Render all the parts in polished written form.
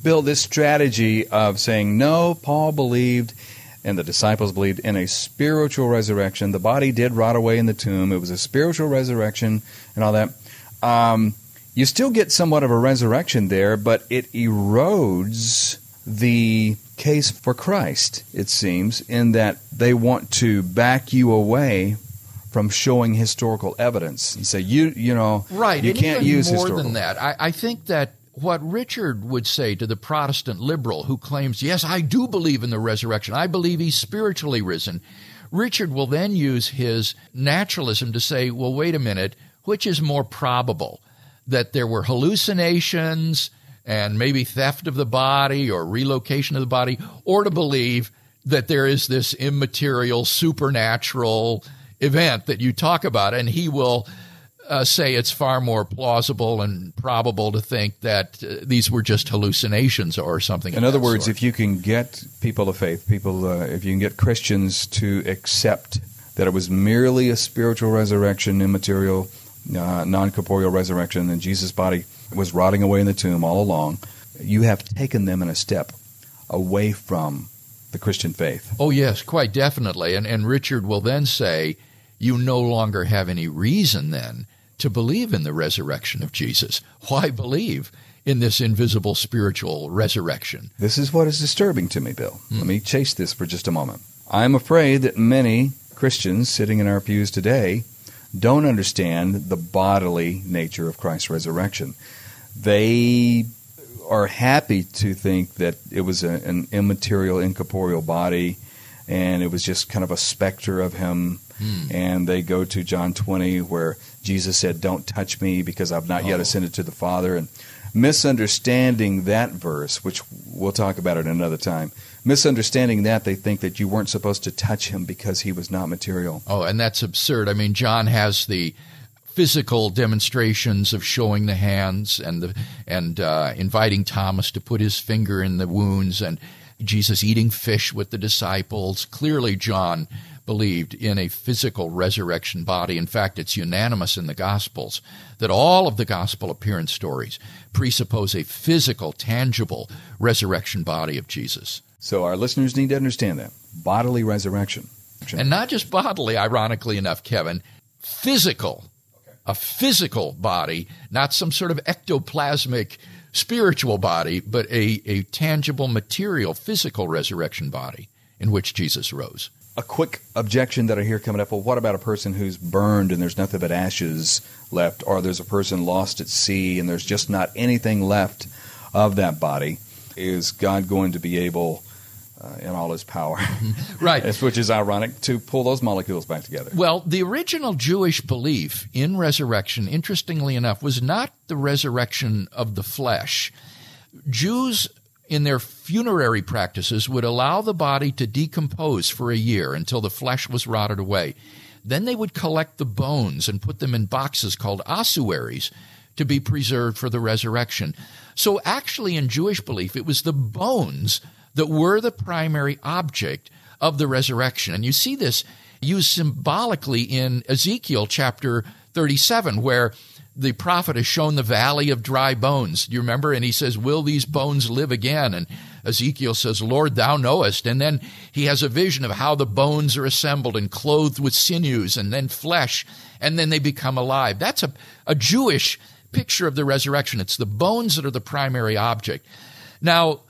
Bill, this strategy of saying, no, Paul believed and the disciples believed in a spiritual resurrection. The body did rot away in the tomb. It was a spiritual resurrection and all that. You still get somewhat of a resurrection there, but it erodes the case for Christ, it seems, in that they want to back you away from showing historical evidence and say, you know, right. you and can't even use more historical. than that. I think that what Richard would say to the Protestant liberal who claims, yes, I do believe in the resurrection, I believe he's spiritually risen, Richard will then use his naturalism to say, well, wait a minute, which is more probable? That there were hallucinations and maybe theft of the body or relocation of the body, or to believe that there is this immaterial, supernatural event that you talk about, and he will say it's far more plausible and probable to think that these were just hallucinations or something. In other words, if you can get people of faith, if you can get Christians to accept that it was merely a spiritual resurrection, immaterial, non-corporeal resurrection, and Jesus' body was rotting away in the tomb all along, you have taken them in a step away from the Christian faith. Oh, yes, quite definitely. And Richard will then say, you no longer have any reason then to believe in the resurrection of Jesus. Why believe in this invisible spiritual resurrection? This is what is disturbing to me, Bill. Let me chase this for just a moment. I'm afraid that many Christians sitting in our pews today don't understand the bodily nature of Christ's resurrection. They are happy to think that it was an immaterial, incorporeal body, and it was just kind of a specter of him. And they go to John 20, where Jesus said, don't touch me because I've not yet ascended to the Father. And misunderstanding that verse, which we'll talk about it another time, misunderstanding that, they think that you weren't supposed to touch him because he was not material. Oh, and that's absurd. I mean, John has the physical demonstrations of showing the hands and inviting Thomas to put his finger in the wounds, and Jesus eating fish with the disciples. Clearly, John believed in a physical resurrection body. In fact, it's unanimous in the Gospels that all of the Gospel appearance stories presuppose a physical, tangible resurrection body of Jesus. So our listeners need to understand that. Bodily resurrection. And not just bodily, ironically enough, Kevin, physical. Okay. A physical body, not some sort of ectoplasmic spiritual body, but a tangible, material, physical resurrection body in which Jesus rose. A quick objection that I hear coming up, well, what about a person who's burned and there's nothing but ashes left, or there's a person lost at sea and there's just not anything left of that body? Is God going to be able, in all his power, right, which is ironic, to pull those molecules back together? Well, the original Jewish belief in resurrection, interestingly enough, was not the resurrection of the flesh. Jews, in their funerary practices, would allow the body to decompose for a year until the flesh was rotted away. Then they would collect the bones and put them in boxes called ossuaries to be preserved for the resurrection. So actually, in Jewish belief, it was the bones that were the primary object of the resurrection. And you see this used symbolically in Ezekiel chapter 37, where the prophet is shown the valley of dry bones. Do you remember? And he says, will these bones live again? And Ezekiel says, Lord, thou knowest. And then he has a vision of how the bones are assembled and clothed with sinews and then flesh, and then they become alive. That's a Jewish picture of the resurrection. It's the bones that are the primary object. Now,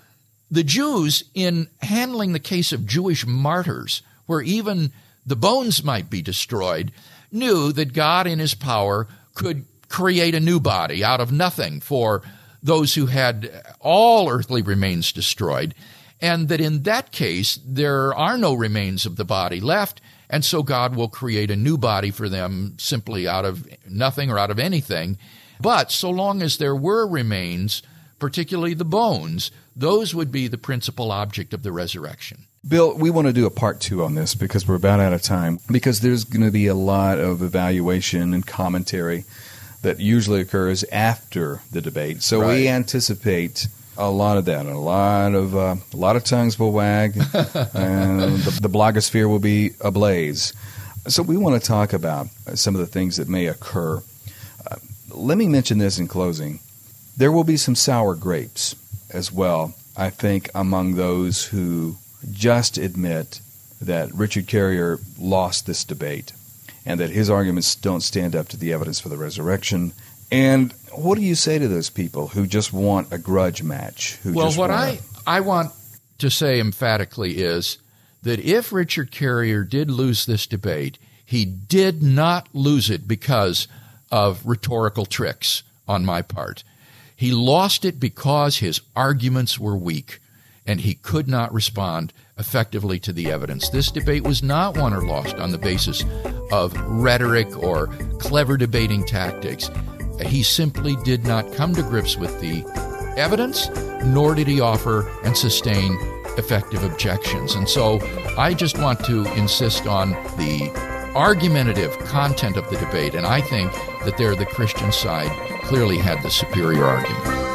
the Jews, in handling the case of Jewish martyrs, where even the bones might be destroyed, knew that God in his power could create a new body out of nothing for those who had all earthly remains destroyed, and that in that case there are no remains of the body left, and so God will create a new body for them simply out of nothing or out of anything. But so long as there were remains, particularly the bones, those would be the principal object of the resurrection. Bill, we want to do a part 2 on this because we're about out of time, because there's going to be a lot of evaluation and commentary that usually occurs after the debate. So right. We anticipate a lot of that. A lot of tongues will wag, and the blogosphere will be ablaze. So we want to talk about some of the things that may occur. Let me mention this in closing. There will be some sour grapes as well, I think, among those who just admit that Richard Carrier lost this debate and that his arguments don't stand up to the evidence for the resurrection. And what do you say to those people who just want a grudge match? I want to say emphatically is that if Richard Carrier did lose this debate, he did not lose it because of rhetorical tricks on my part. He lost it because his arguments were weak and he could not respond effectively to the evidence. This debate was not won or lost on the basis of rhetoric or clever debating tactics. He simply did not come to grips with the evidence, nor did he offer and sustain effective objections. And so I just want to insist on the argumentative content of the debate, and I think that there the Christian side clearly had the superior argument.